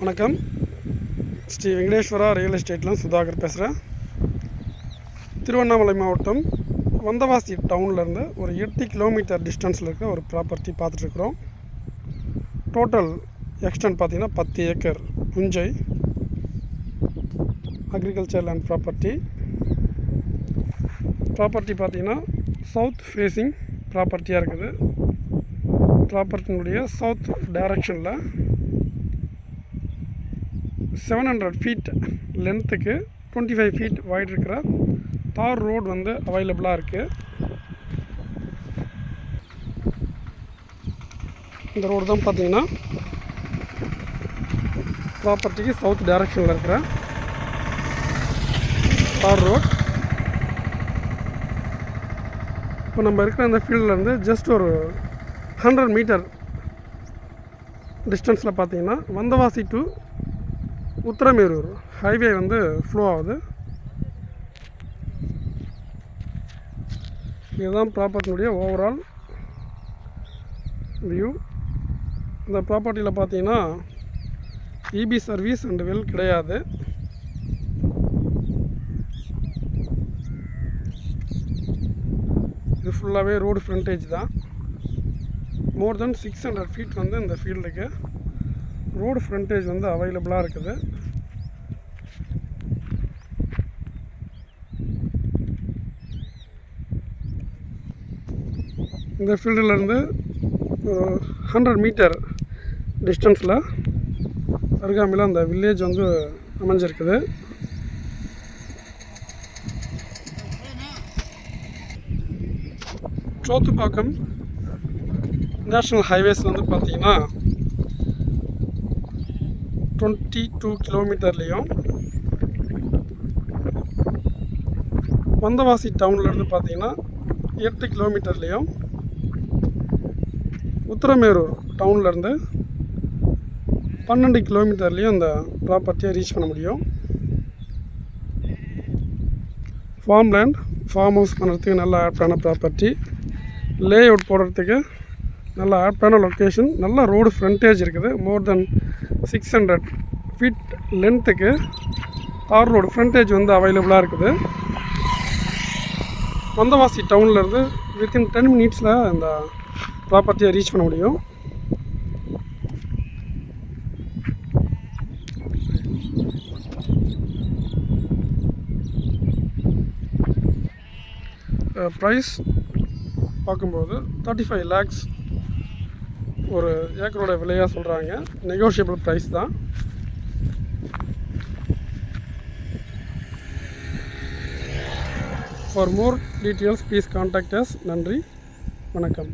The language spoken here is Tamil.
வணக்கம். ஸ்ரீ வெங்கடேஸ்வரா ரியல் எஸ்டேட்லாம் சுதாகர் பேசுகிறேன். திருவண்ணாமலை மாவட்டம் வந்தவாசி டவுன்லேருந்து ஒரு 8 கிலோமீட்டர் டிஸ்டன்ஸில் இருக்க ஒரு ப்ராப்பர்ட்டி பார்த்துட்ருக்குறோம். டோட்டல் எக்ஸ்டென்ட் பார்த்திங்கன்னா 10 ஏக்கர் புஞ்சை அக்ரிகல்ச்சர் லேண்ட் ப்ராப்பர்ட்டி பார்த்திங்கன்னா சவுத் ஃபேஸிங் ப்ராப்பர்ட்டியாக இருக்குது. ப்ராப்பர்ட்டினுடைய சவுத் டைரக்ஷனில் 700 ஃபீட் லென்த்துக்கு 25 ஃபீட் வைட் இருக்கிற தார் ரோடு வந்து அவைலபிளாக இருக்குது. இந்த ரோடு தான் பார்த்தீங்கன்னா ப்ராப்பர்ட்டிக்கு சவுத் டைரக்ஷனில் இருக்கிற தார் ரோட். இப்போ நம்ம இருக்கிற இந்த ஃபீல்ட்லேருந்து ஜஸ்ட் ஒரு 100 மீட்டர் டிஸ்டன்ஸில் பார்த்தீங்கன்னா வந்தவாசி டு உத்திரமேரூர் ஹைவே வந்து ஃப்ளோ ஆகுது. இதுதான் ப்ராப்பர்ட்டினுடைய ஓவரால் வியூ. இந்த ப்ராப்பர்ட்டியில் பார்த்தீங்கன்னா இபி சர்வீஸ் அண்ட் வெல் கிடையாது. இது ஃபுல்லாகவே ரோடு ஃப்ரண்டேஜ் தான். மோர் தென் 600 ஃபீட் வந்து இந்த ஃபீல்டுக்கு ரோடு ஃப்ரண்டேஜ் வந்து அவைலபிளாக இருக்குது. இந்த ஃபீல்டுலேருந்து ஒரு 100 மீட்டர் டிஸ்டன்ஸில் அருகாமையில் அந்த வில்லேஜ் வந்து அமைஞ்சிருக்குது. சோத்துப்பாக்கம் நேஷ்னல் ஹைவேஸில் வந்து பார்த்திங்கன்னா 22 கிலோமீட்டர்லேயும், வந்தவாசி டவுன்லேருந்து பார்த்திங்கன்னா 8 கிலோமீட்டர்லேயும், உத்திரமேரூர் டவுன்லேருந்து 12 கிலோமீட்டர்லேயும் இந்த ப்ராப்பர்ட்டியை ரீச் பண்ண முடியும். ஃபார்ம் லேண்ட், ஃபார்ம் ஹவுஸ் பண்ணுறதுக்கு நல்ல ஆப்டான ப்ராப்பர்ட்டி, லே அவுட் போடுறதுக்கு நல்ல ஆப்டான லொக்கேஷன், நல்ல ரோடு ஃப்ரண்டேஜ் இருக்குது. மோர் தென் 600 ஃபீட் லென்த்துக்கு தார் ரோடு ஃப்ரண்டேஜ் வந்து அவைலபிளாக இருக்குது. வந்தவாசி டவுன்லேருந்து வித்தின் 10 மினிட்ஸில் இந்த ப்ராப்பர்ட்டியை ரீச் பண்ண முடியும். ப்ரைஸ் பார்க்கும்போது 35 lakhs ஒரு ஏக்கரோட விலையாக சொல்கிறாங்க. நெகோஷியபிள் ப்ரைஸ் தான். For more details please contact as. நன்றி, வணக்கம்.